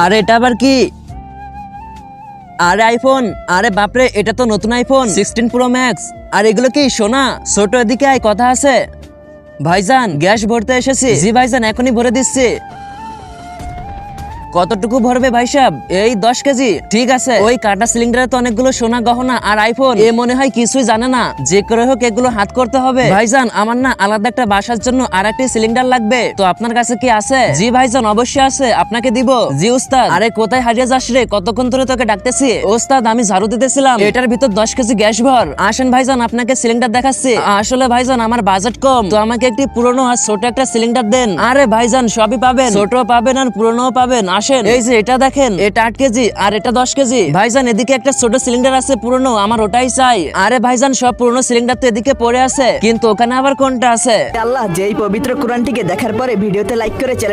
আরে এটা আবার কি? আরে আইফোন, আরে বাপরে, এটা তো নতুন আইফোন 16 প্রো ম্যাক্স। আর এগুলো কি সোনা? ছোট এদিকে আয়, কথা আছে। ভাইজান গ্যাস ভরতে এসেছি। জি ভাইজান, এখনই ভরে দিচ্ছি। কতটুকু ভরবে ভাই সাহেব? এই 10 কেজি। ঠিক আছে। ওই কাটা সিলিন্ডারে তো অনেকগুলো সোনা গহনা আর আইফোন, এ মনে হয় কিছুই জানে না। যে করে হোক এগুলো হাত করতে হবে। ভাইজান আমার না আলাদা একটা বাসার জন্য আর একটি সিলিন্ডার লাগবে, তো আপনার কাছে কি আছে? জি ভাইজান অবশ্যই আছে, আপনাকে দিব। জি উস্তাদ। আরে কোথায় হারিয়ে যাস রে? কতক্ষণ ধরে তোকে ডাকতেছি। ওস্তাদ আমি ঝাড়ু দিতেছিলাম, এটার ভিতর 10 কেজি গ্যাস ভর। আসেন ভাইজান আপনাকে সিলিন্ডার দেখাচ্ছি। আসলে ভাইজান আমার বাজেট কম, তো আমাকে একটি পুরনো আর ছোট একটা সিলিন্ডার দেন। আরে ভাইজান সবই পাবেন, ছোট পাবেন আর পুরনো পাবেন। আসেন, এই যে এটা দেখেন, এটা 8 কেজি আর এটা 10 কেজি। ভাইজান এদিকে একটা ছোট সিলিন্ডার আছে পুরনো, আমার ওটাই চাই। আরে ভাইজান সব পুরনো সিলিন্ডার তো এদিকে পড়ে আছে, কিন্তু ওখানে আবার কোনটা আছে? আল্লাহ, যেই পবিত্র কোরআনটিকে দেখার পরে ভিডিওতে লাইক করে চ্যানেল